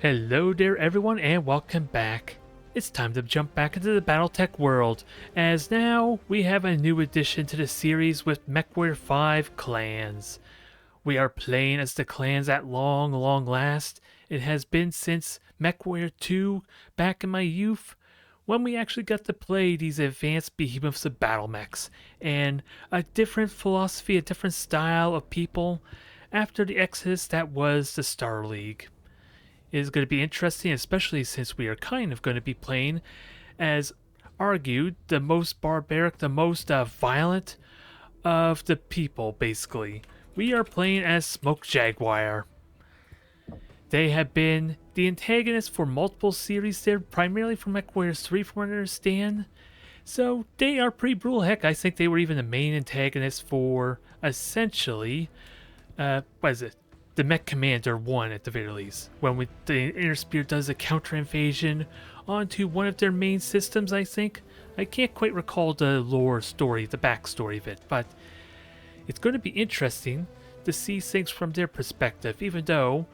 Hello there everyone and welcome back. It's time to jump back into the Battletech world, as now we have a new addition to the series with Mechwarrior 5 clans. We are playing as the clans at long last. It has been since Mechwarrior 2 back in my youth, when we actually got to play these advanced behemoths of battle mechs, and a different philosophy, a different style of people after the exodus that was the Star League. Is going to be interesting, especially since we are kind of going to be playing as argued the most barbaric, the most violent of the people, basically. We are playing as Smoke Jaguar. They have been the antagonists for multiple series there, primarily from Mechwarrior 3 from what I understand. So they are pretty brutal. Heck, I think they were even the main antagonists for, essentially, what is it? The Mech Commander 1 at the very least, when the Inner Spirit does a counter invasion onto one of their main systems, I think. I can't quite recall the lore story, the backstory of it, but it's going to be interesting to see things from their perspective, even though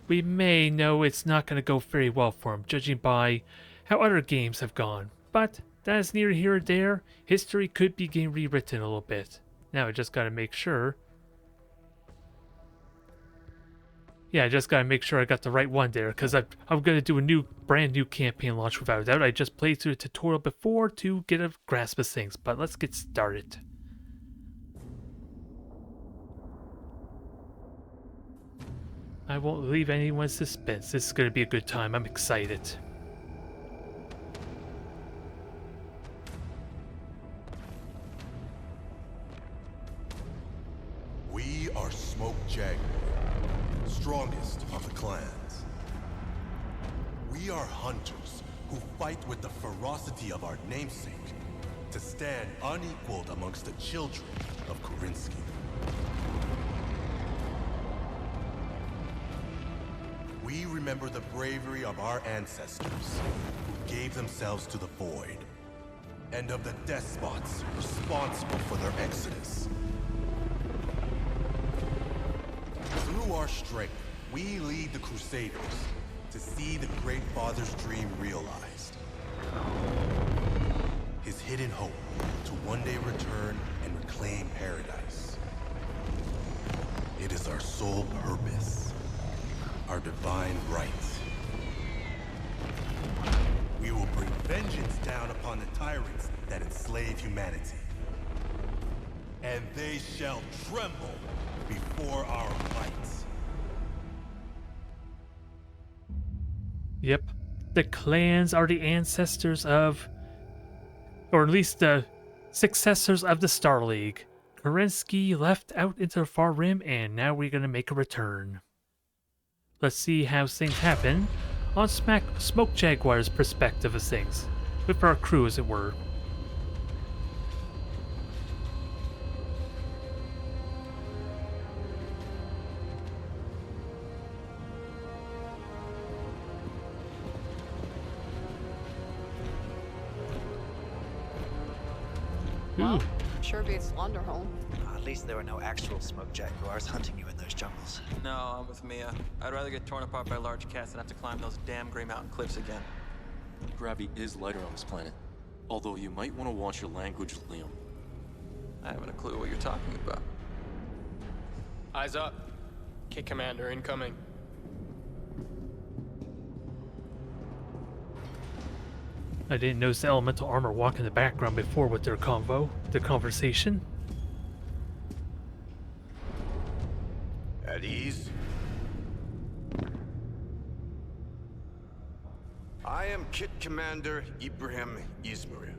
we may know it's not going to go very well for them, judging by how other games have gone. But that is neither here or there. History could be getting rewritten a little bit. Now I just got to make sure. Yeah, I just gotta make sure I got the right one there, because I'm gonna do a brand new campaign launch without a doubt. I just played through the tutorial before to get a grasp of things, but let's get started. I won't leave anyone in suspense. This is gonna be a good time. I'm excited. We are Smoke Jaguar, strongest of the clans. We are hunters who fight with the ferocity of our namesake to stand unequaled amongst the children of Korinsky. We remember the bravery of our ancestors who gave themselves to the void, and of the despots responsible for their exodus. Through our strength, we lead the Crusaders to see the Great Father's dream realized. His hidden hope to one day return and reclaim paradise. It is our sole purpose, our divine right. We will bring vengeance down upon the tyrants that enslave humanity. And they shall tremble before our might. Yep. The clans are the ancestors of, or at least the successors of the Star League. Korinsky left out into the far rim, and now we're gonna make a return. Let's see how things happen on Smoke Jaguar's perspective of things, with our crew as it were. Well, sure beats Lunderholm. At least there were no actual Smoke Jaguars hunting you in those jungles. No, I'm with Mia. I'd rather get torn apart by large cats than have to climb those damn Grey Mountain cliffs again. Gravity is lighter on this planet. Although you might want to watch your language, Liam. I haven't a clue what you're talking about. Eyes up. Kit Commander incoming. I didn't notice the elemental armor walk in the background before with their conversation. At ease? I am Kit Commander Ibrahim Izmail.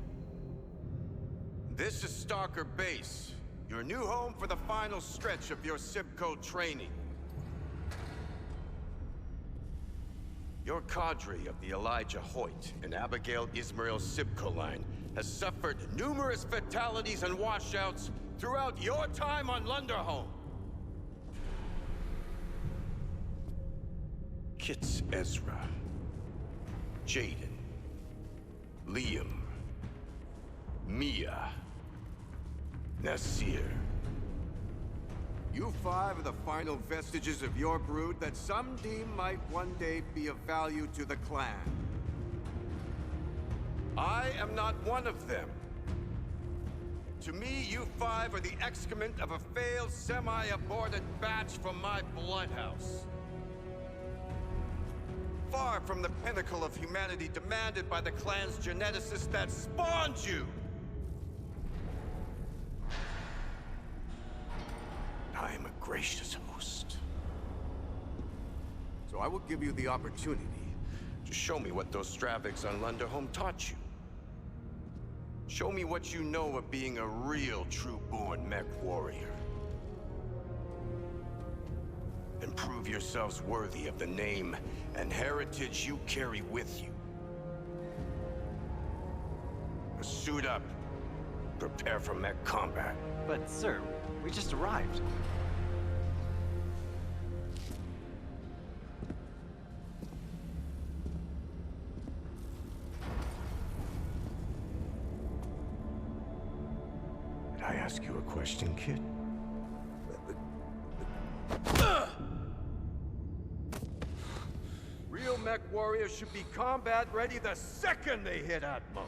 This is Stalker Base, your new home for the final stretch of your Sibco training. Your cadre of the Elijah Hoyt and Abigail Ismail Sibco line has suffered numerous fatalities and washouts throughout your time on Lunderholm. Kit's Ezra, Jaden, Liam, Mia, Nasir, You five are the final vestiges of your brood that some deem might one day be of value to the clan. I am not one of them. To me, you five are the excrement of a failed, semi-aborted batch from my bloodhouse. Far from the pinnacle of humanity demanded by the clan's geneticists that spawned you! I am a gracious host. So I will give you the opportunity to show me what those Stravics on Lunderholm taught you. Show me what you know of being a real true-born Mechwarrior. And prove yourselves worthy of the name and heritage you carry with you. Suit up. Prepare for mech combat. But, sir, we just arrived. Did I ask you a question, kid? Real Mechwarriors should be combat ready the second they hit Atmo.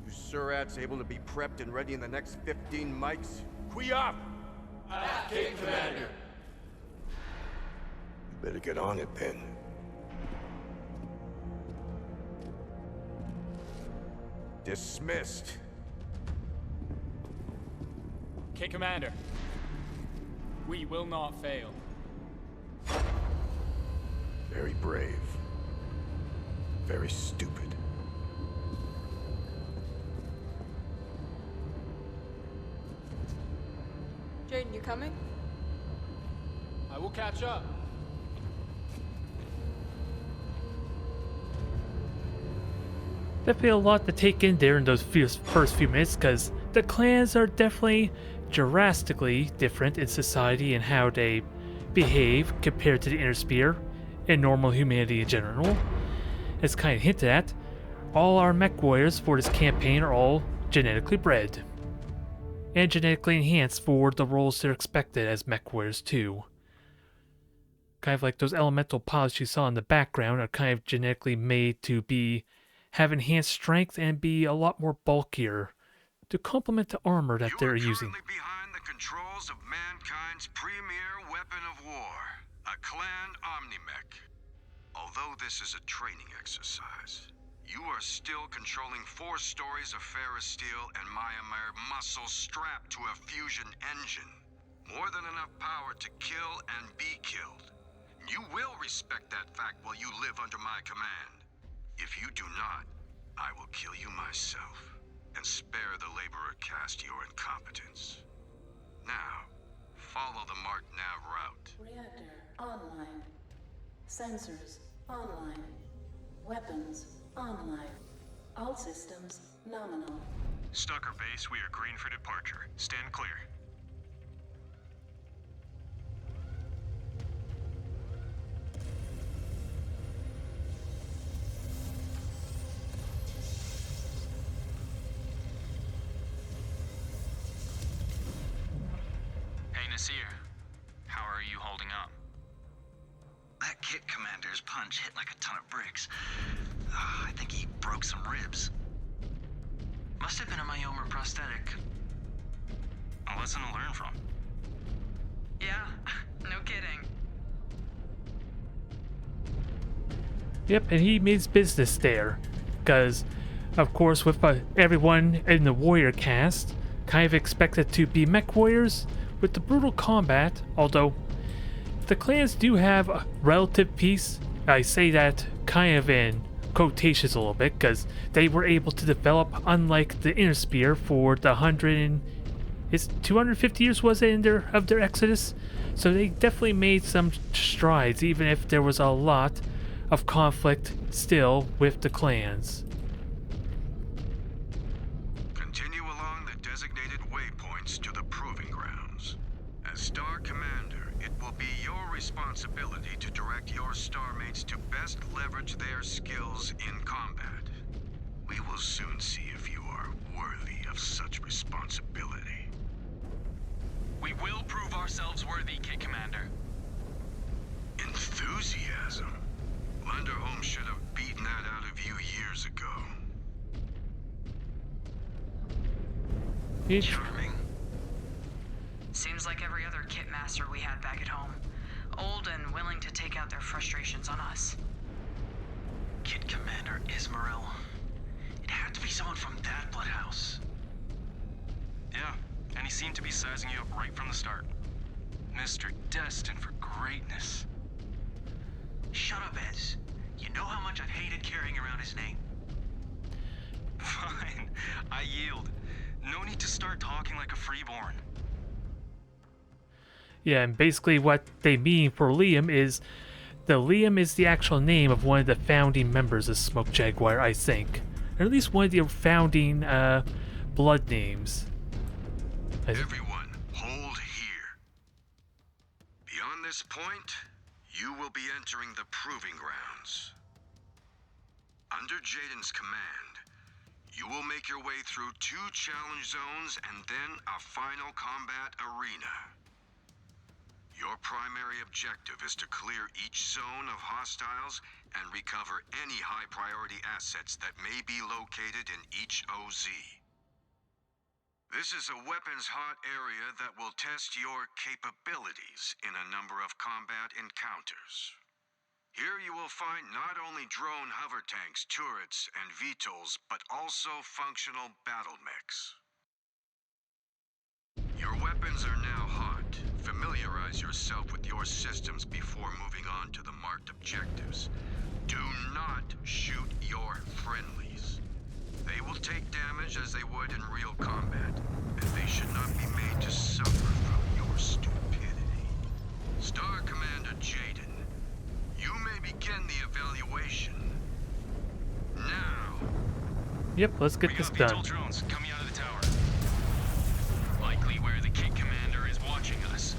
You Surats able to be prepped and ready in the next 15 mics? Qui up! King Commander. You better get on it then. Dismissed. King Commander. We will not fail. Very brave. Very stupid. Jaden, you coming? I will catch up. Definitely a lot to take in there in those first few minutes, because the clans are definitely drastically different in society and how they behave compared to the Inner Sphere and normal humanity in general. As kind of hinted at, all our mech warriors for this campaign are all genetically bred and genetically enhanced for the roles they're expected as mech warriors too. Kind of like those elemental pods you saw in the background are kind of genetically made to have enhanced strength and be a lot more bulkier to complement the armor that they're using. You are currently behind the controls of mankind's premier weapon of war, a clan Omnimech. Although this is a training exercise, you are still controlling 4 stories of ferrous steel and Myanmar muscle strapped to a fusion engine. More than enough power to kill and be killed. You will respect that fact while you live under my command. If you do not, I will kill you myself and spare the laborer caste your incompetence. Now, follow the marked nav route. Reactor online. Sensors online. Weapons online. All systems nominal. Stalker base, we are green for departure. Stand clear. Hey, Nasir. How are you holding up? That kit commander's punch hit like a ton of bricks. I think he broke some ribs. Must have been a myoma prosthetic. A lesson to learn from. Yeah, no kidding. Yep, and he means business there. Because, of course, with everyone in the warrior cast kind of expected to be mech warriors with the brutal combat, although the clans do have a relative peace. I say that kind of in quotations a little bit, because they were able to develop, unlike the Inner Sphere, for the 250 years was it of their exodus. So they definitely made some strides, even if there was a lot of conflict still with the clans. Continue along the designated waypoints to the proving grounds. As Star Commander, it will be your responsibility to direct your starmates to best leverage their skills in combat. We will soon see if you are worthy of such responsibility. We will prove ourselves worthy, Kit Commander. Enthusiasm? Lunderholm should have beaten that out of you years ago. Charming. Seems like every other kit master we had back at home. Old and willing to take out their frustrations on us. Kit Commander Ismail. It had to be someone from that bloodhouse. Yeah, and he seemed to be sizing you up right from the start. Mr. Destined for greatness. Shut up, Ez. You know how much I've hated carrying around his name. Fine, I yield. No need to start talking like a freeborn. Yeah, and basically what they mean for Liam is Liam is the actual name of one of the founding members of Smoke Jaguar, I think. Or at least one of the founding blood names. Everyone, hold here. Beyond this point, you will be entering the proving grounds. Under Jaden's command, you will make your way through 2 challenge zones and then a final combat arena. Your primary objective is to clear each zone of hostiles and recover any high-priority assets that may be located in each OZ. This is a weapons-hot area that will test your capabilities in a number of combat encounters. Here you will find not only drone hover tanks, turrets, and VTOLs, but also functional battle mechs. Your weapons are now hot. Familiarize yourself with your systems before moving on to the marked objectives. Do not shoot your friendlies. They will take damage as they would in real combat, and they should not be made to suffer from your stupidity. Star Commander Jaden, you may begin the evaluation. Now. Yep, let's get this done. Drones coming out of the tower. Likely where the Kit Commander is watching us.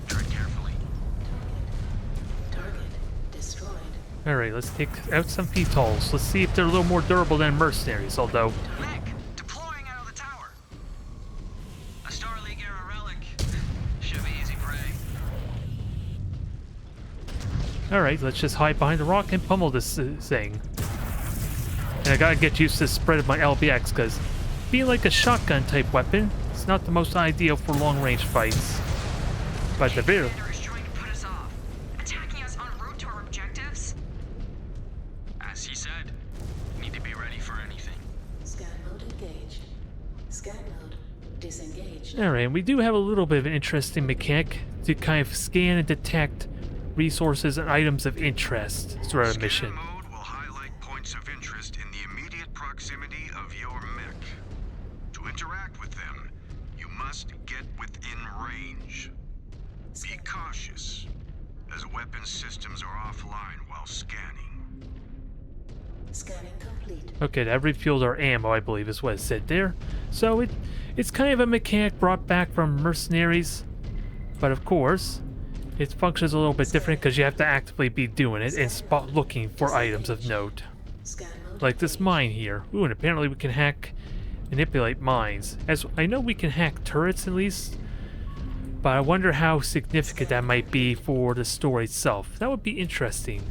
Tread carefully. Target destroyed. Alright, let's take out some VTOLs. Let's see if they're a little more durable than mercenaries, although... Mech, deploying out of the tower. A Star League era relic. Should be easy prey. Alright, let's just hide behind the rock and pummel this thing. And I gotta get used to the spread of my LBX, because being like a shotgun type weapon, it's not the most ideal for long range fights. But the very... Commander is trying to put us off. Attacking us en route to our objectives? As he said, need to be ready for anything. Scan mode engaged. Scan mode disengaged. Alright, we do have a little bit of an interesting mechanic to kind of scan and detect resources and items of interest throughout a mission. Scan mode will highlight points of interest in the immediate proximity of your mech. To interact with them, you must get within range. Be cautious, as weapon systems are offline while scanning. Scanning complete. Okay, that refueled our ammo, I believe is what it said there. So it's kind of a mechanic brought back from mercenaries, but of course, it functions a little bit different because you have to actively be doing it and spot looking for items of note. Like this mine here. Ooh, and apparently we can hack, manipulate mines. As I know we can hack turrets at least, but I wonder how significant that might be for the story itself. That would be interesting.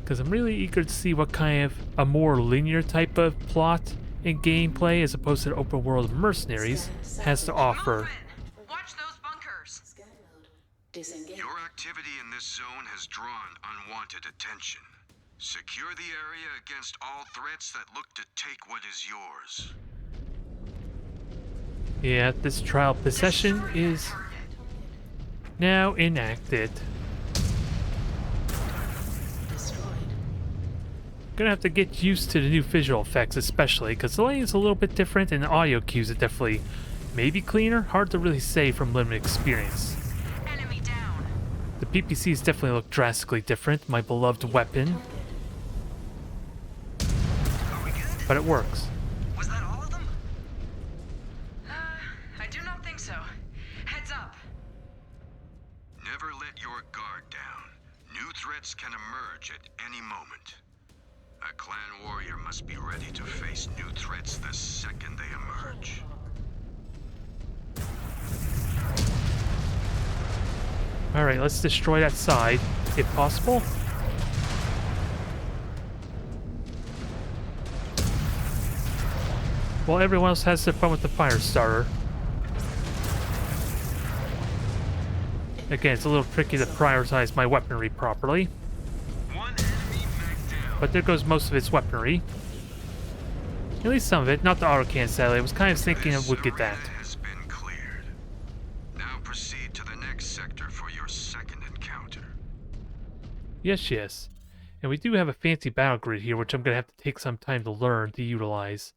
Because I'm really eager to see what kind of a more linear type of plot and gameplay as opposed to the open world of mercenaries has to offer. Watch those bunkers. Scan mode disengaged. Your activity in this zone has drawn unwanted attention. Secure the area against all threats that look to take what is yours. Yeah, this trial possession is now enacted. Gonna have to get used to the new visual effects, especially because the lighting is a little bit different and the audio cues are definitely maybe cleaner. Hard to really say from limited experience. Enemy down. The PPCs definitely look drastically different. My beloved weapon, Are we good? but it works. Was that all of them? I do not think so. Heads up. Never let your guard down. New threats can emerge at any moment. A clan warrior must be ready to face new threats the second they emerge. Alright, let's destroy that side, if possible. While everyone else has their fun with the fire starter. Again, it's a little tricky to prioritize my weaponry properly. But there goes most of its weaponry. At least some of it, not the autocan sadly. I was kind of thinking I would get that. Has been cleared. Now proceed to the next sector for your second encounter. Yes, yes. And we do have a fancy battle grid here, which I'm going to have to take some time to learn to utilize.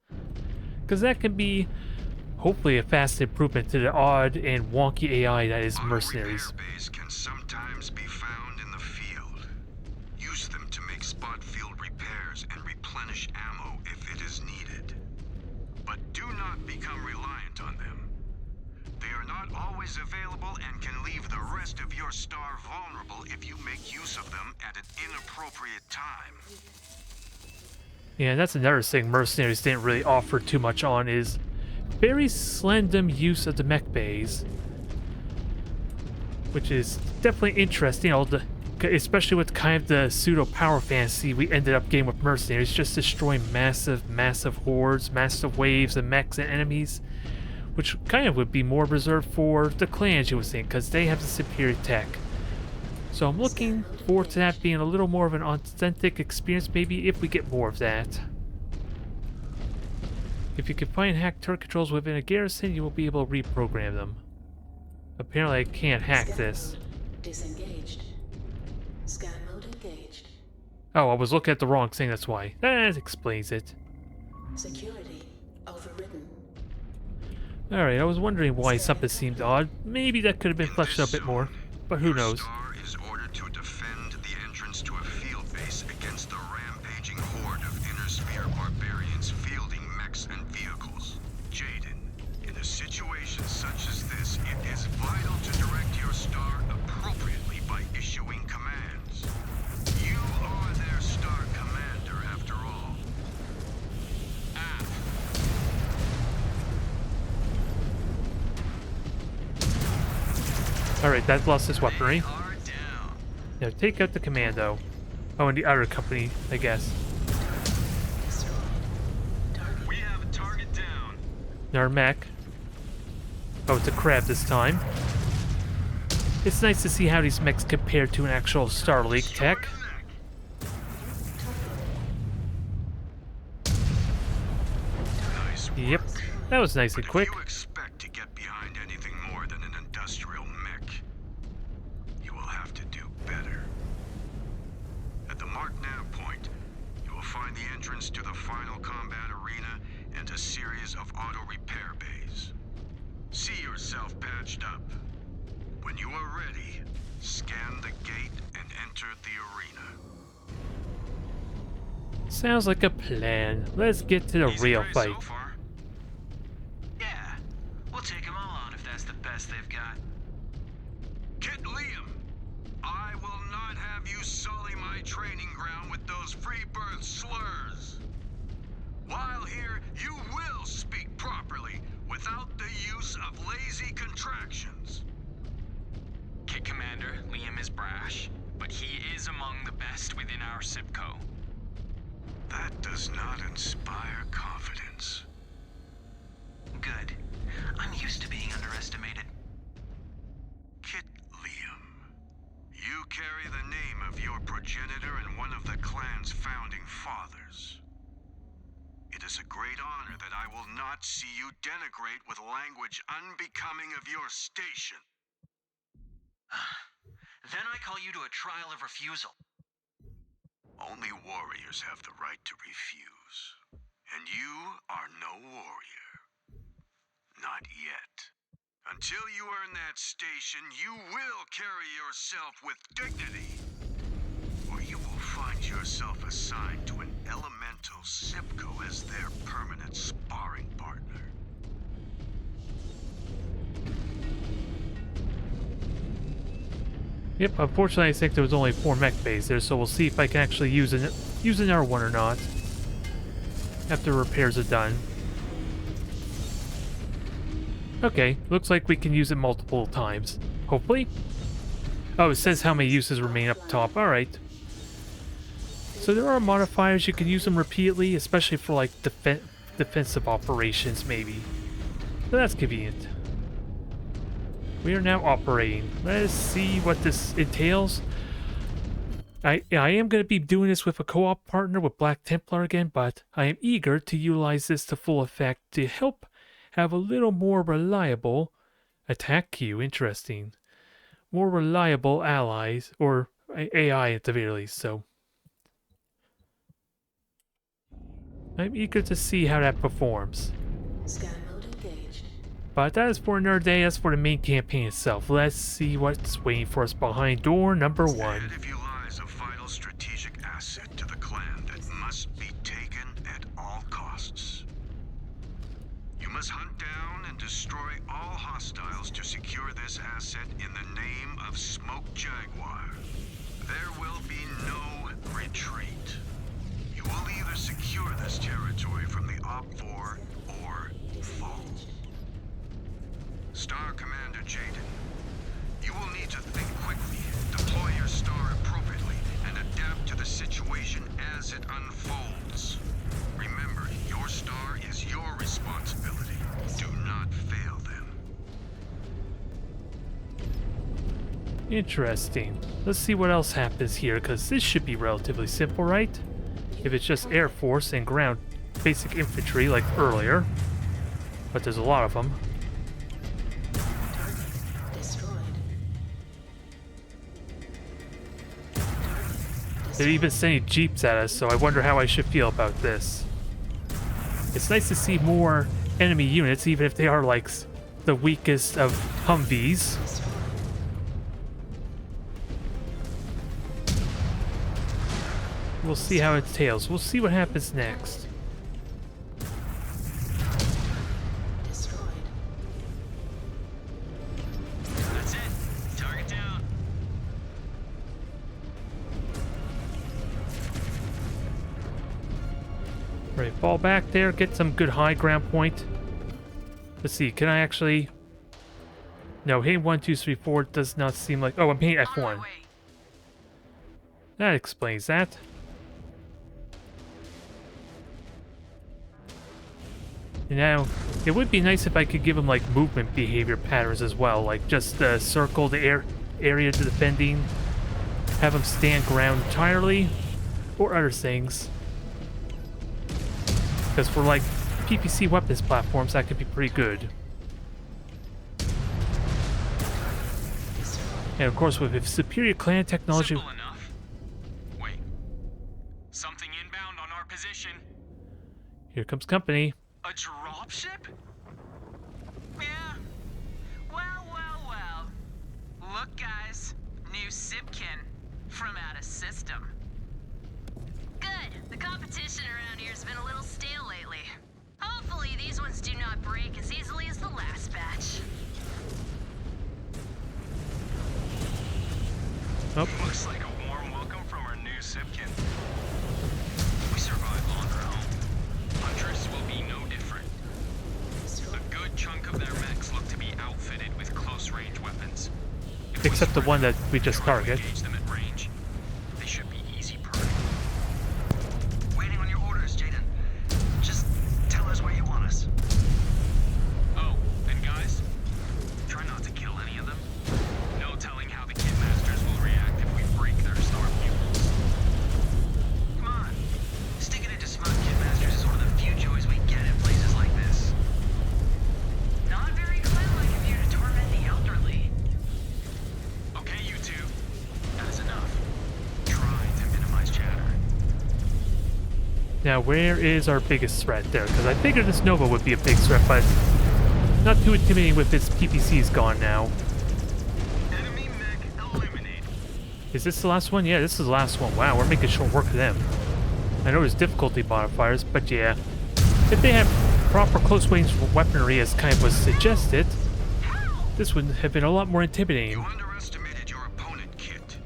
Because that can be, hopefully, a fast improvement to the odd and wonky AI that is mercenaries. Repair bays can sometimes be found in the field. Use them to make spot field repairs and replenish ammo if it is needed. But do not become reliant on them. They are not always available and can leave the rest of your star vulnerable if you make use of them at an inappropriate time. Yeah, that's another thing mercenaries didn't really offer too much on is very slender use of the mech bays. Which is definitely interesting, especially with kind of the pseudo power fantasy we ended up getting with mercenaries, just destroying massive hordes, massive waves of mechs and enemies, which kind of would be more reserved for the clans, you would think, because they have the superior tech. So I'm looking forward to that being a little more of an authentic experience, maybe, if we get more of that. If you can find hacked turret controls within a garrison, you will be able to reprogram them. Apparently I can't hack this. Disengaged. Scan mode engaged. Oh, I was looking at the wrong thing, that's why. That explains it. Security overridden. Alright, I was wondering why something seemed odd. Maybe that could have been fleshed out a bit more, but who knows. Star is ordered to defend the entrance to a field base against the rampaging horde of inner sphere barbarians fielding mechs and vehicles. Jaden, in a situation such as this, it is vital to direct your star appropriately by issuing commands. You are their star commander, after all. Alright, that lost its weaponry. Now take out the commando. Oh, and the other company, I guess. We have a target down. Another mech. Oh, it's a crab this time. It's nice to see how these mechs compare to an actual Star League tech. Yep, that was nice and quick. If you expect to get behind anything more than an industrial mech, you will have to do better. At the marked nav point, you will find the entrance to the final combat arena and a series of auto repair bays. See yourself patched up. When you are ready, scan the gate and enter the arena. Sounds like a plan. Let's get to the real fight. So far? Yeah, we'll take them all on if that's the best they've got. Kit Liam, I will not have you sully my training ground with those free birth slurs. While here, you will speak properly without the use of lazy contractions. Kit Commander, Liam is brash, but he is among the best within our SIPCO. That does not inspire confidence. Good. I'm used to being underestimated. Kit Liam, you carry the name of your progenitor and one of the clan's founding fathers. It is a great honor that I will not see you denigrate with language unbecoming of your station. Then I call you to a trial of refusal. Only warriors have the right to refuse. And you are no warrior. Not yet. Until you earn that station, you will carry yourself with dignity. Or you will find yourself assigned to an elemental SIPCO as their permanent sparring partner. Yep, unfortunately I think there was only 4 mech bays there, so we'll see if I can actually use use another one or not after repairs are done. Okay, looks like we can use it multiple times. Hopefully. Oh, it says how many uses remain up top. Alright. So there are modifiers. You can use them repeatedly, especially for like defensive operations maybe. So that's convenient. We are now operating. Let's see what this entails. I am going to be doing this with a co-op partner with Black Templar again, but I am eager to utilize this to full effect to help have a little more reliable attack queue. Interesting. More reliable allies, or AI at the very least, so. I'm eager to see how that performs. Scan mode engaged. But that is for another day. That's for the main campaign itself. Let's see what's waiting for us behind door number 1. Ahead of you lies a vital strategic asset to the clan that must be taken at all costs. You must hunt down and destroy all hostiles to secure this asset in the name of Smoke Jaguar. There will be no retreat. You will either secure this territory from the Op-4 or fall. Star Commander Jaden, you will need to think quickly, deploy your star appropriately, and adapt to the situation as it unfolds. Remember, your star is your responsibility. Do not fail them. Interesting. Let's see what else happens here, because this should be relatively simple, right? If it's just Air Force and ground basic infantry like earlier. But there's a lot of them. They're even sending jeeps at us, so I wonder how I should feel about this. It's nice to see more enemy units, even if they are like the weakest of Humvees. We'll see how it tails. We'll see what happens next. That's it. Target down. Right, fall back there, get some good high ground point. Let's see, can I actually... No, hitting 1, 2, 3, 4 does not seem like... Oh, I'm hitting F1. That explains that. And now, it would be nice if I could give them like movement behavior patterns as well, like just circle the area to defending, have them stand ground entirely, or other things. Because for like PPC weapons platforms, that could be pretty good. And of course, with superior clan technology. Simple enough. Wait. Something inbound on our position. Here comes company. A dropship? Yeah. Well, well, well. Look, guys. New Sipkin from out of system. Good. The competition around here has been a little stale lately. Hopefully these ones do not break as easily as the last batch. Oh. Looks like a warm welcome from our new Sipkin. We survived on our own. Huntress will be no different. A good chunk of their mechs look to be outfitted with close-range weapons. Except the one that we just targeted. Engage them at range. They should be easy purring. Waiting on your orders, Jaden. Just tell us where you want us. Oh, and guys, try not to kill any of them. No telling how the Kid Masters will react if we break their star pupils. Come on, sticking it to smug Kid Masters is one of the few joys we get in places like this. Not very clan-like of you to torment the elderly. Okay, you two. That is enough. Try to minimize chatter. Now, where is our biggest threat there? Because I figured this Nova would be a big threat, but not too intimidating with its PPCs gone now. Enemy mech eliminated. Is this the last one? Yeah, this is the last one. Wow, we're making short work of them. I know there's difficulty modifiers, but yeah. If they have proper close-range weaponry as kind of was suggested, this would have been a lot more intimidating. You underestimated your opponent, Kit.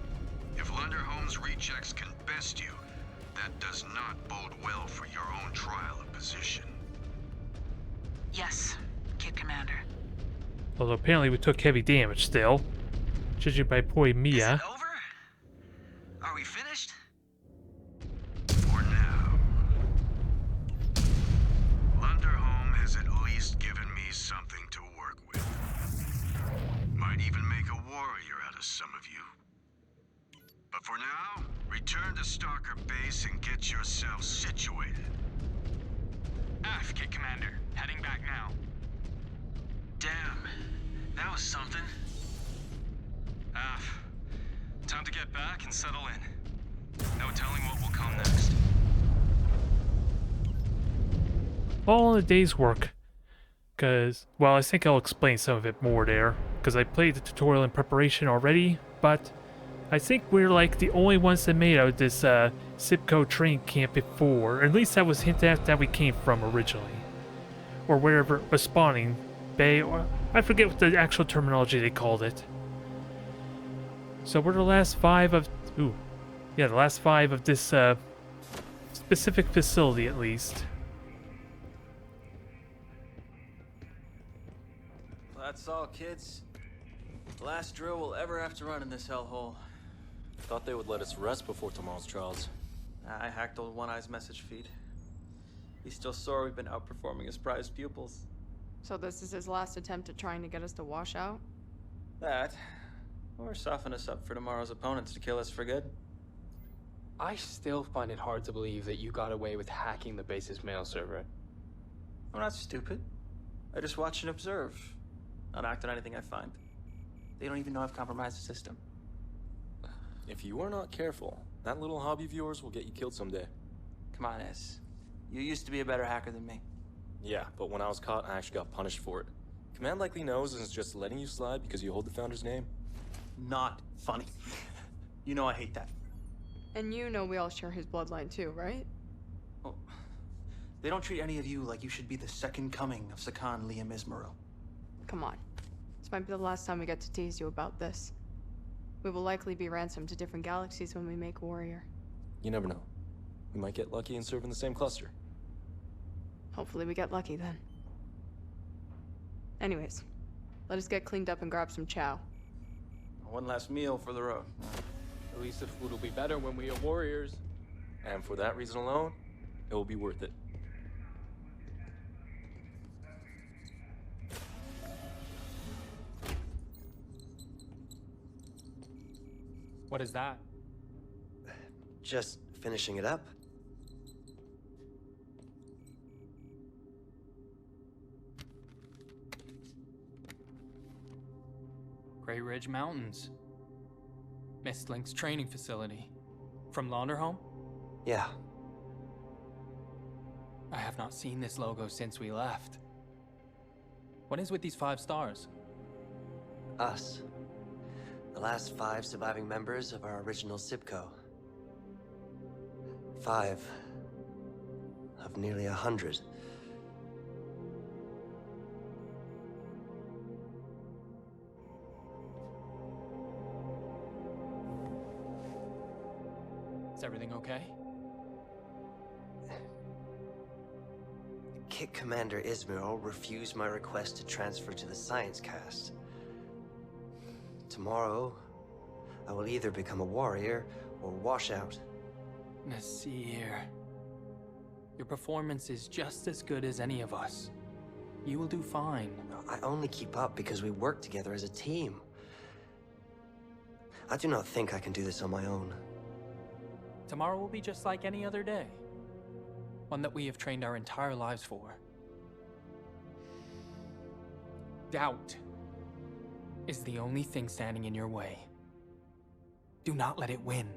If Lunderholm's rechecks can best you, that does Although apparently we took heavy damage still. Judging by poor Mia. Is it over? Are we finished? For now. Lunderholm has at least given me something to work with. Might even make a warrior out of some of you. But for now, return to Stalker Base and get yourselves situated. Aft, Kit Commander. Heading back now. Damn, that was something. Aft. Time to get back and settle in. No telling what will come next. All in a day's work. Because, well, I think I'll explain some of it more there. Because I played the tutorial in preparation already, but I think we're like the only ones that made out of this Sibco training camp before. Or at least that was hinted at that we came from originally. Or wherever, a spawning bay, or I forget what the actual terminology they called it. So we're the last 5 of, the last 5 of this specific facility at least. That's all, kids. Last drill we'll ever have to run in this hellhole. Thought they would let us rest before tomorrow's trials. I hacked old One Eye's message feed. He's still sore we've been outperforming his prized pupils. So this is his last attempt at trying to get us to wash out? That, or soften us up for tomorrow's opponents to kill us for good. I still find it hard to believe that you got away with hacking the base's mail server. I'm not stupid. I just watch and observe. Not act on anything I find. They don't even know I've compromised the system. If you are not careful, that little hobby of yours will get you killed someday. Come on, S. You used to be a better hacker than me. Yeah, but when I was caught, I actually got punished for it. Command likely knows and is just letting you slide because you hold the Founder's name. Not funny. You know I hate that. And you know we all share his bloodline too, right? Well, they don't treat any of you like you should be the second coming of Sakan Liam Ismail. Come on. This might be the last time we get to tease you about this. We will likely be ransomed to different galaxies when we make Warrior. You never know. We might get lucky and serve in the same cluster. Hopefully we get lucky then. Anyways, let us get cleaned up and grab some chow. One last meal for the road. At least the food will be better when we are warriors. And for that reason alone, it will be worth it. What is that? Just finishing it up. Grey Ridge Mountains. Mistlink's training facility. From Launderhome? Yeah. I have not seen this logo since we left. What is with these 5 stars? Us. The last 5 surviving members of our original Sibco. 5 of nearly 100. Is everything okay? Kit Commander Ismail refused my request to transfer to the science cast. Tomorrow, I will either become a warrior or wash out. Nasir. Your performance is just as good as any of us. You will do fine. I only keep up because we work together as a team. I do not think I can do this on my own. Tomorrow will be just like any other day. One that we have trained our entire lives for. Doubt is the only thing standing in your way. Do not let it win.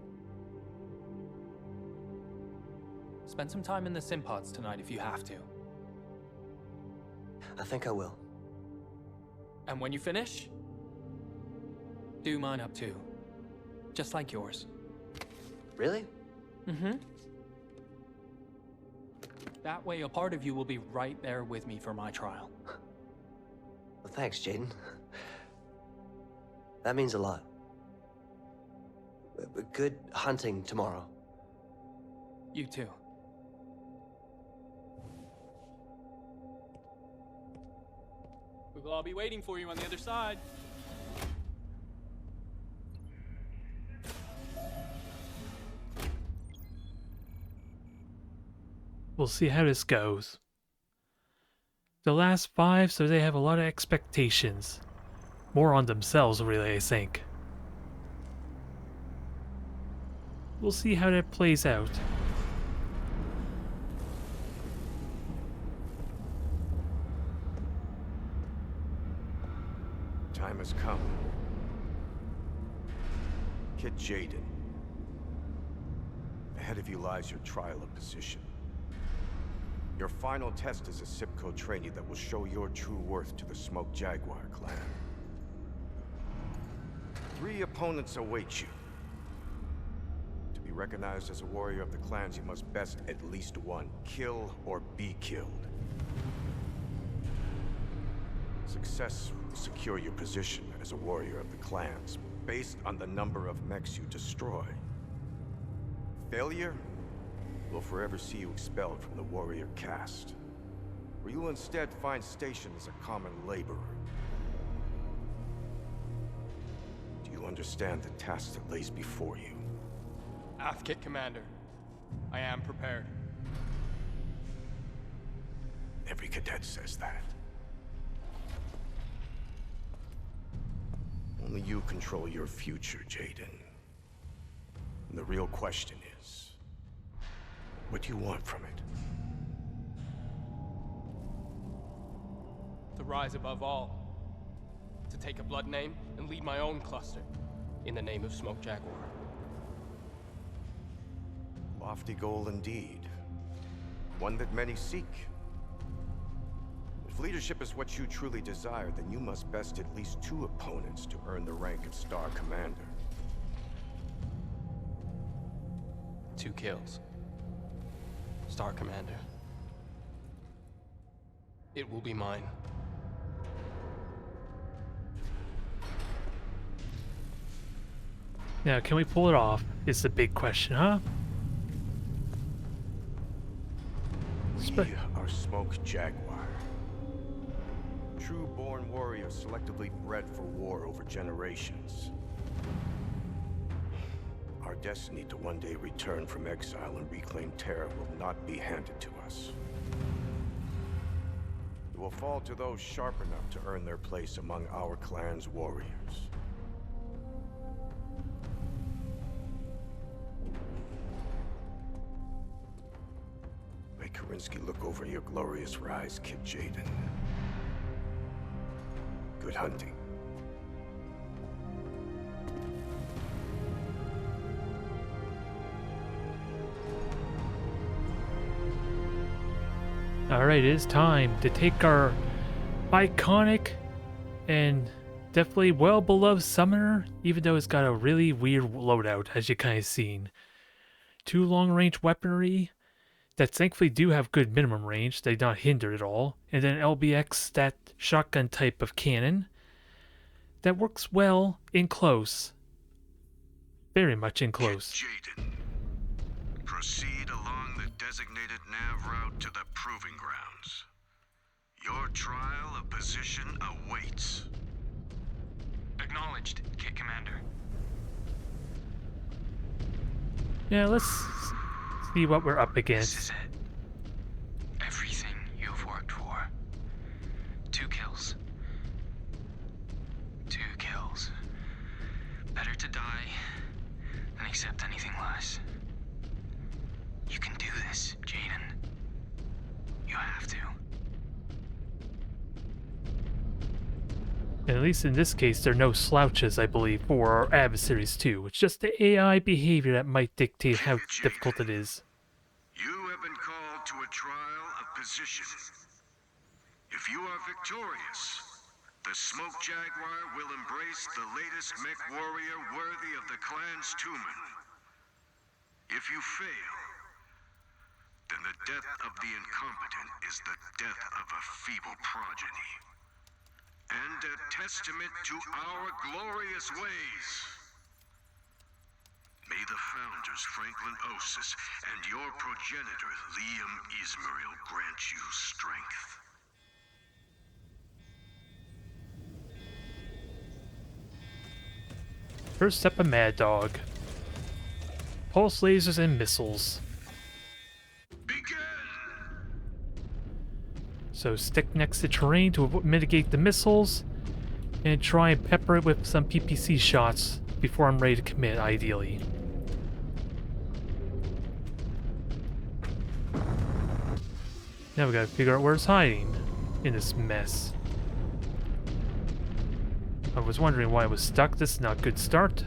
Spend some time in the sim pods tonight if you have to. I think I will. And when you finish, do mine up too. Just like yours. Really? Mm-hmm. That way a part of you will be right there with me for my trial. Well, thanks, Jaden. That means a lot. Good hunting tomorrow. You too. We will We'll all be waiting for you on the other side. We'll see how this goes. The last 5, so they have a lot of expectations. More on themselves, really, I think. We'll see how that plays out. Time has come. Kid Jaden. Ahead of you lies your trial of position. Your final test is a SIPCO trainee that will show your true worth to the Smoke Jaguar clan. 3 opponents await you. To be recognized as a warrior of the clans, you must best at least one. Kill or be killed. Success will secure your position as a warrior of the clans, based on the number of mechs you destroy. Failure will forever see you expelled from the warrior caste, where you will instead find station as a common laborer. Do you understand the task that lays before you? Kit Commander. I am prepared. Every cadet says that. Only you control your future, Jaden. And the real question is, what do you want from it? To rise above all. To take a blood name and lead my own cluster. In the name of Smoke Jaguar. Lofty goal indeed. One that many seek. If leadership is what you truly desire, then you must best at least 2 opponents to earn the rank of Star Commander. 2 kills. Star Commander. It will be mine. Now, can we pull it off? Is the big question, huh? We are Smoke Jaguar. True-born warriors selectively bred for war over generations. Our destiny to one day return from exile and reclaim Terra will not be handed to us. It will fall to those sharp enough to earn their place among our clan's warriors. May Karinsky look over your glorious rise, Kid Jaden. Good hunting. Alright, it is time to take our iconic and definitely well-beloved summoner, even though it's got a really weird loadout, as you kind of seen. 2 long-range weaponry that thankfully do have good minimum range, they not hinder at all, and then LBX, that shotgun type of cannon that works well in close. Very much in close. Jaden, proceed along the designated nav route to the proving grounds. Your trial of position awaits. Acknowledged, Kit Commander. Yeah, let's see what we're up against. This is it. Everything you've worked for. 2 kills. 2 kills. Better to die than accept anything less. You can do this, Jaden. You have to. And at least in this case, there are no slouches, I believe, for our adversaries too. It's just the AI behavior that might dictate how difficult it is. You have been called to a trial of position. If you are victorious, the Smoke Jaguar will embrace the latest Mechwarrior worthy of the clan's Tumen. If you fail, then the death of the incompetent is the death of a feeble progeny. And a testament to our glorious ways. May the founders Franklin Osis and your progenitor Liam Ismail grant you strength. First up, a Mad Dog. Pulse lasers and missiles. So stick next to terrain to mitigate the missiles, and try and pepper it with some PPC shots before I'm ready to commit, ideally. Now we gotta figure out where it's hiding in this mess. I was wondering why it was stuck. This is not a good start.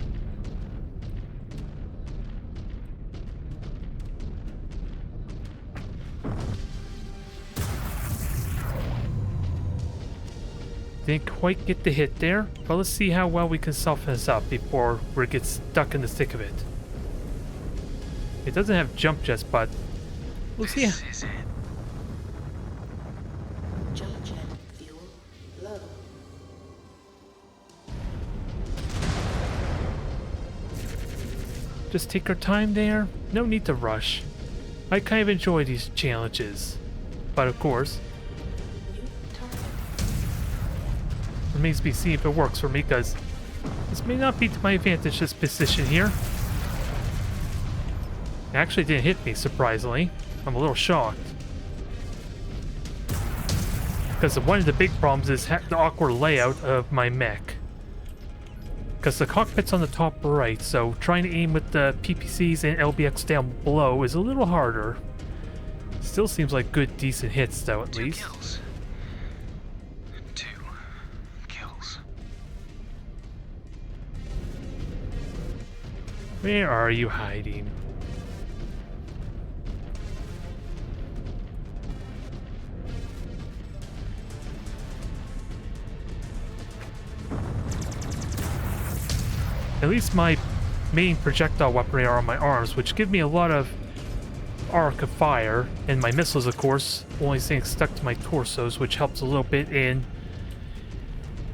Didn't quite get the hit there, but let's see how well we can soften this up before we get stuck in the thick of it. It doesn't have jump jets, but we'll see. Jump jet fuel low. Just take our time there. No need to rush. I kind of enjoy these challenges. But of course, remains to be seen if it works for me, because this may not be to my advantage, this position here. It actually didn't hit me, surprisingly. I'm a little shocked. Because one of the big problems is the awkward layout of my mech. Because the cockpit's on the top right, so trying to aim with the PPCs and LBX down below is a little harder. Still seems like good, decent hits, though, at least. Where are you hiding? At least my main projectile weaponry are on my arms, which give me a lot of arc of fire, and my missiles, of course, only staying stuck to my torsos, which helps a little bit in,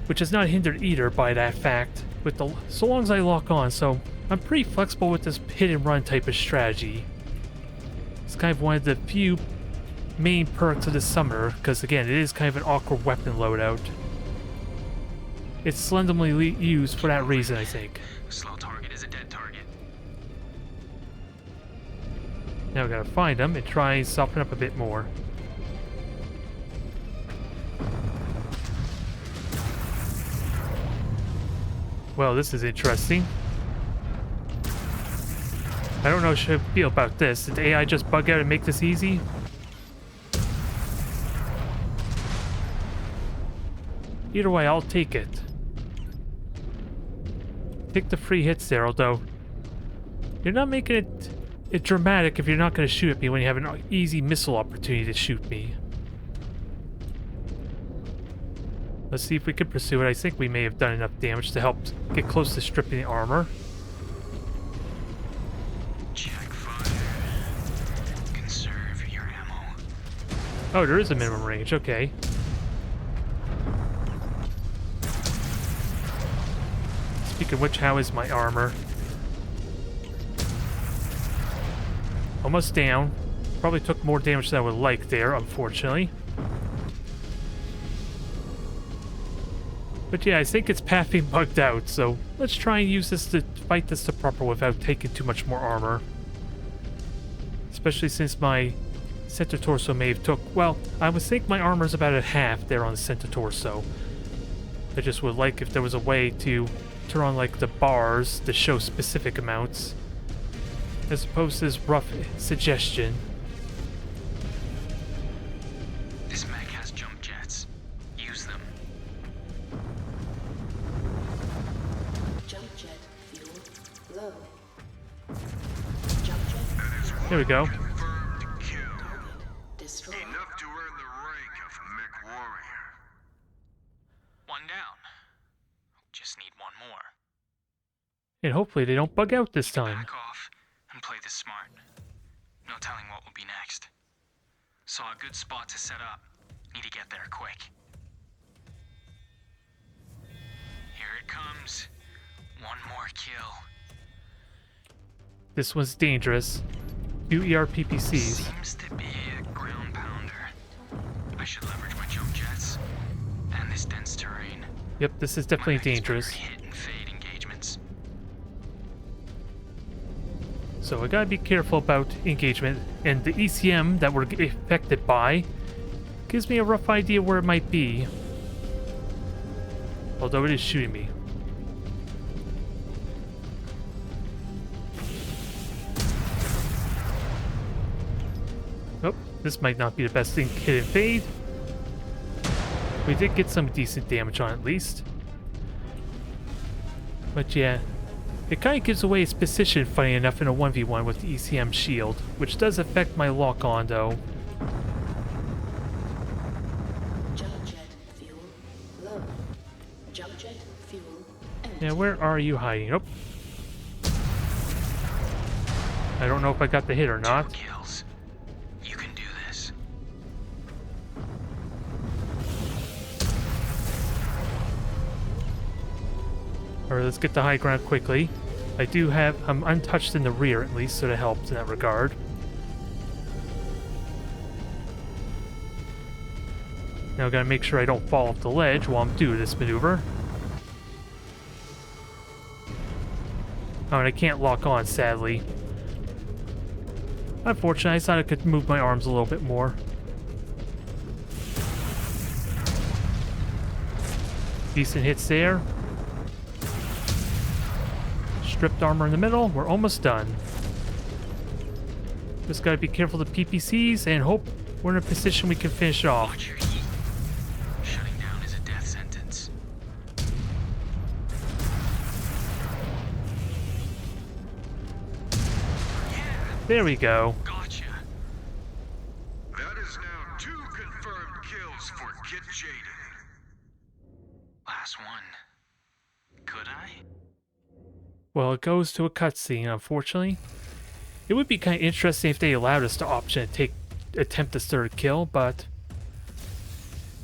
which is not hindered either by that fact, with the so long as I lock on. So I'm pretty flexible with this hit and run type of strategy. It's kind of one of the few main perks of the summoner, because again, it is kind of an awkward weapon loadout. It's slenderly used for that reason, I think. Slow target is a dead target. Now we gotta find them and try and soften up a bit more. Well, this is interesting. I don't know how I feel about this. Did the AI just bug out and make this easy? Either way, I'll take it. Take the free hits there, although you're not making it dramatic if you're not going to shoot at me when you have an easy missile opportunity to shoot me. Let's see if we can pursue it. I think we may have done enough damage to help get close to stripping the armor. Check fire. Conserve your ammo. Oh, there is a minimum range. Okay. Speaking of which, how is my armor? Almost down. Probably took more damage than I would like there, unfortunately. But yeah, I think it's pathing bugged out, so let's try and use this to fight this the proper without taking too much more armor. Especially since my center torso may have took... Well, I would think my armor's about at half there on the center torso. I just would like if there was a way to turn on like the bars to show specific amounts, as opposed to this rough suggestion. This mech has jump jets. Use them. Jump jet fuel low. Jump jet. There we go. Destroy. Enough to earn the rank of Mechwarrior. One down. Just need one more. And hopefully they don't bug out this time. Back off and play this smart. No telling what will be next. Saw a good spot to set up. Need to get there quick. Here it comes. One more kill. This one's dangerous. Few ERPPCs. Seems to be a ground pounder. I should leverage my jump jets and this dense terrain. Yep, this is definitely dangerous. Hit and fade engagements. So I gotta be careful about engagement, and the ECM that we're affected by gives me a rough idea where it might be. Although it is shooting me. Oh, this might not be the best thing to hit and fade. We did get some decent damage on it, at least. But yeah, it kind of gives away its position, funny enough, in a 1v1 with the ECM shield, which does affect my lock-on, though. Jump jet fuel low. Jump jet fuel empty. Yeah, where are you hiding? Oh. I don't know if I got the hit or not. Kills. You can do this. Alright, let's get the high ground quickly. I'm untouched in the rear at least, so that helps in that regard. Now I gotta make sure I don't fall off the ledge while I'm doing this maneuver. Oh, and I can't lock on, sadly. Unfortunately, I thought I could move my arms a little bit more. Decent hits there. Stripped armor in the middle. We're almost done. Just gotta be careful of the PPCs and hope we're in a position we can finish it off. Watch your heat. Shutting down is a death sentence. There we go. Gotcha. That is now 2 confirmed kills for Kit Jaden. Last one. Could I? Well, it goes to a cutscene, unfortunately. It would be kind of interesting if they allowed us the option to attempt this third kill, but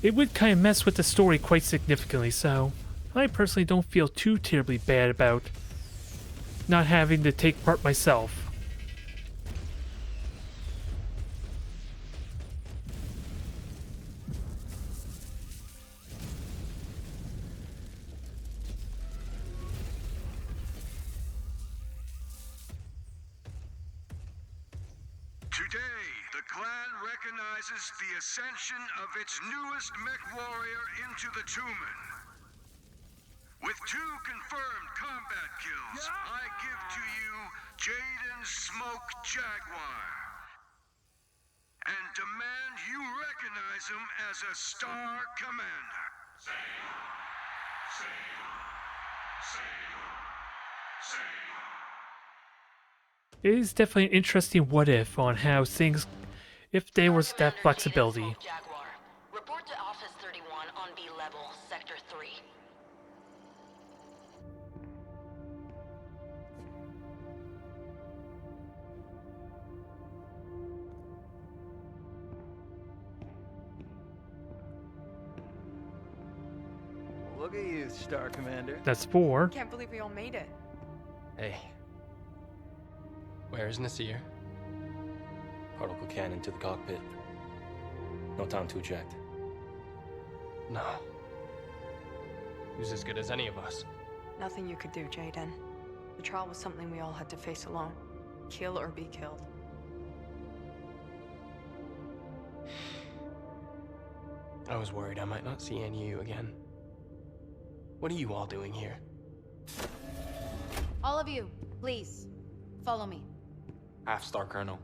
it would kind of mess with the story quite significantly, so I personally don't feel too terribly bad about not having to take part myself. Today, the clan recognizes the ascension of its newest Mechwarrior into the Tumen. With 2 confirmed combat kills, I give to you Jaden's Smoke Jaguar. And demand you recognize him as a Star Commander. It is definitely an interesting what if on how things, if there was that flexibility. Smoke Jaguar. Report to Office 31 on B level, Sector 3. Look at you, Star Commander. That's 4. Can't believe we all made it. Hey. Where's Nasir? Particle cannon to the cockpit. No time to eject. No. Who's as good as any of us? Nothing you could do, Jaden. The trial was something we all had to face alone. Kill or be killed. I was worried I might not see any of you again. What are you all doing here? All of you, please, follow me. Half-Star Colonel.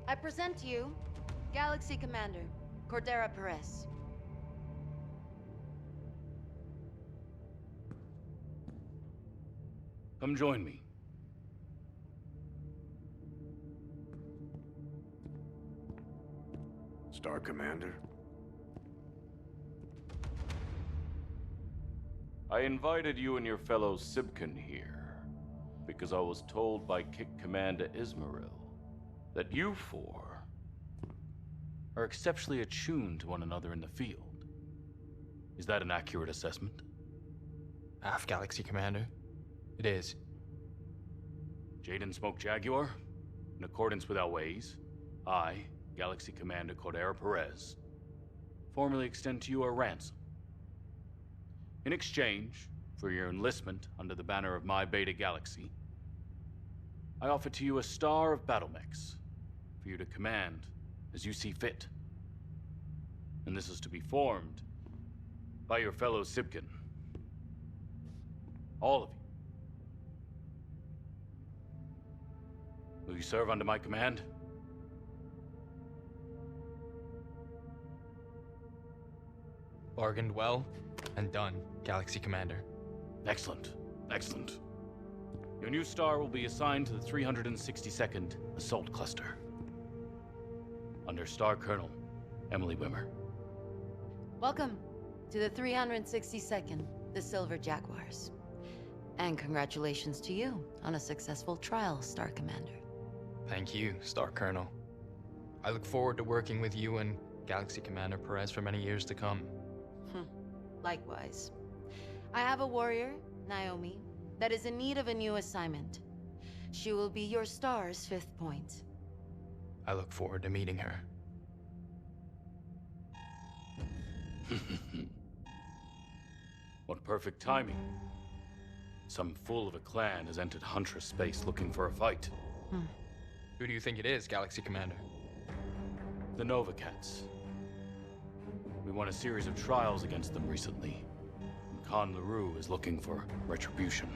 I present to you Galaxy Commander Cordera Perez. Come join me. Star Commander? I invited you and your fellow Sibkin here because I was told by Kick Commander Ismail that you 4 are exceptionally attuned to one another in the field. Is that an accurate assessment? Half Galaxy Commander. It is. Jaden Smoke Jaguar, in accordance with our ways, I, Galaxy Commander Cordero Perez, formally extend to you a ransom. In exchange for your enlistment under the banner of my Beta Galaxy, I offer to you a star of Battlemechs for you to command as you see fit. And this is to be formed by your fellow Sibkin. All of you. Will you serve under my command? Bargained well and done, Galaxy Commander. Excellent. Excellent. Your new star will be assigned to the 362nd Assault Cluster. Under Star Colonel Emily Wimmer. Welcome to the 362nd, the Silver Jaguars. And congratulations to you on a successful trial, Star Commander. Thank you, Star Colonel. I look forward to working with you and Galaxy Commander Perez for many years to come. Likewise. I have a warrior, Naomi, that is in need of a new assignment. She will be your star's 5th point. I look forward to meeting her. What perfect timing. Some fool of a clan has entered Huntress space looking for a fight. Who do you think it is, Galaxy Commander? The Nova Cats. We won a series of trials against them recently. And Khan LaRue is looking for retribution.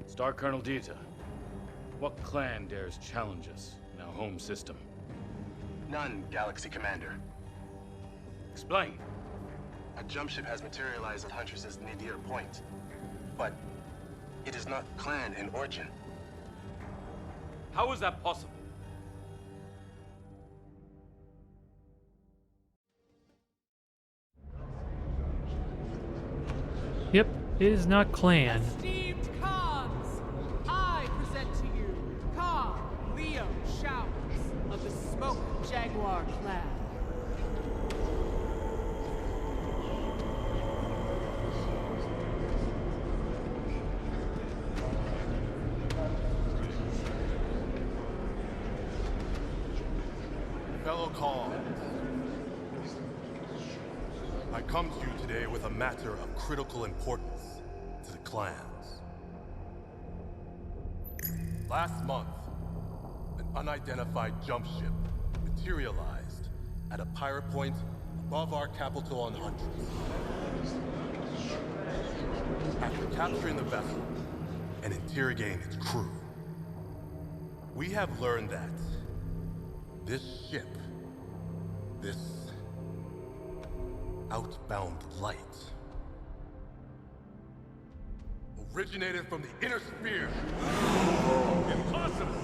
Star Colonel Dita, what clan dares challenge us in our home system? None, Galaxy Commander. Explain. A jump ship has materialized at Huntress's nadir point, but it is not clan in origin. How is that possible? Yep, it is not clan. Esteemed Khans, I present to you Khan Leo Showers of the Smoke Jaguar clan. Fellow Khans, I come to you today with a matter of critical importance to the clans. Last month, an unidentified jump ship materialized at a pirate point above our capital on Huntress. After capturing the vessel and interrogating its crew, we have learned that this ship, this outbound light, originated from the inner sphere. Impossible!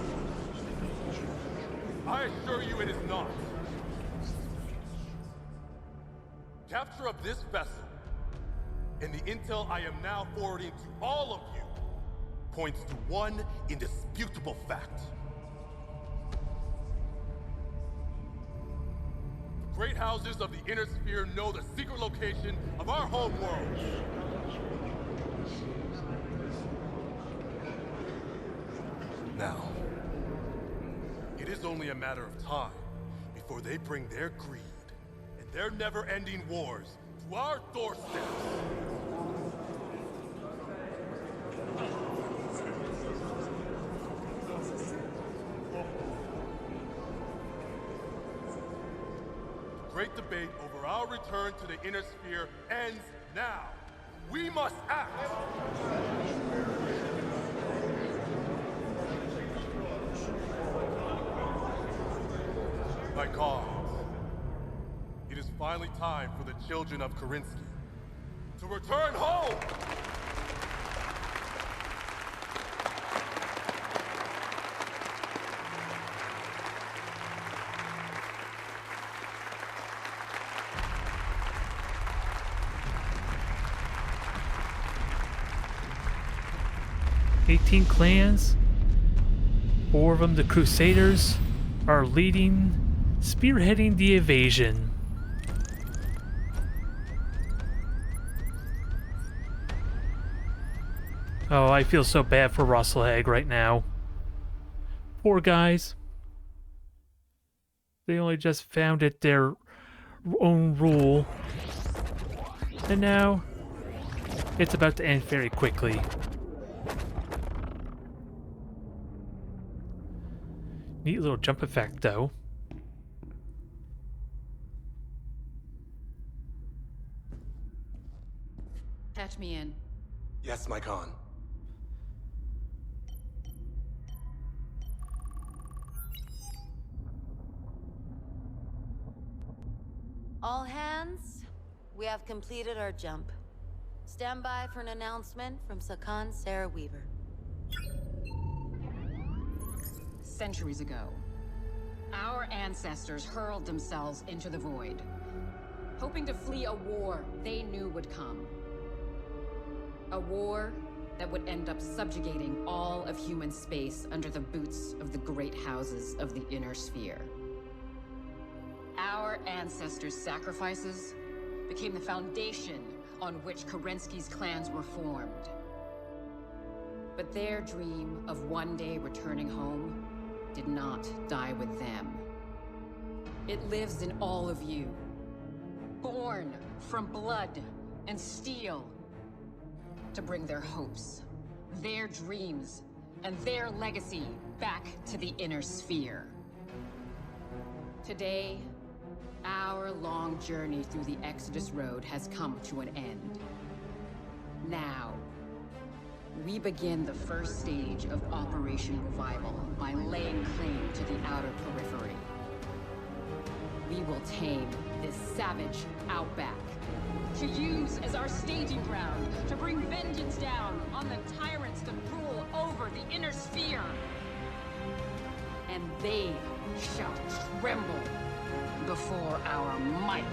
I assure you it is not. Capture of this vessel, and the intel I am now forwarding to all of you, points to one indisputable fact. The great houses of the inner sphere know the secret location of our home world. Now, it is only a matter of time before they bring their greed and their never-ending wars to our doorsteps. The great debate over our return to the inner sphere ends now. We must act! My cause. It is finally time for the children of Karinsky to return home! "18 clans, 4 of them the Crusaders, are spearheading the invasion. Oh, I feel so bad for Rosselhag right now. Poor guys. They only just found it their own rule. And now, it's about to end very quickly. Neat little jump effect, though. Patch me in. Yes, my Khan. All hands, we have completed our jump. Stand by for an announcement from Sakan Sarah Weaver. Centuries ago, our ancestors hurled themselves into the void, hoping to flee a war they knew would come. A war that would end up subjugating all of human space under the boots of the great houses of the inner sphere. Our ancestors' sacrifices became the foundation on which Kerensky's clans were formed. But their dream of one day returning home did not die with them. It lives in all of you, born from blood and steel, to bring their hopes, their dreams, and their legacy back to the inner sphere. Today, our long journey through the Exodus Road has come to an end. Now, we begin the first stage of Operation Revival by laying claim to the outer periphery. We will tame this savage outback, to use as our staging ground to bring vengeance down on the tyrants that rule over the inner sphere. And they shall tremble before our might.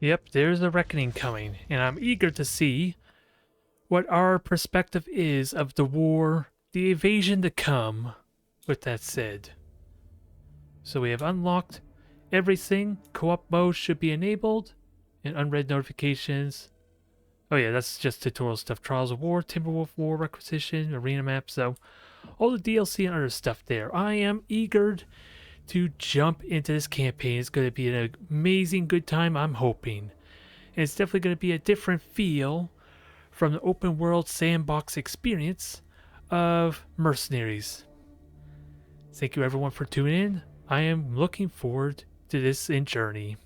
Yep, there's a reckoning coming, and I'm eager to see what our perspective is of the war, the invasion to come, with that said. So we have unlocked everything. Co-op mode should be enabled, and unread notifications. Oh yeah, that's just tutorial stuff. Trials of War, Timberwolf War Requisition, Arena Map, so all the DLC and other stuff there. I am eager to jump into this campaign. It's going to be an amazing good time, I'm hoping. And it's definitely going to be a different feel from the open world sandbox experience of Mercenaries. Thank you everyone for tuning in. I am looking forward to this journey.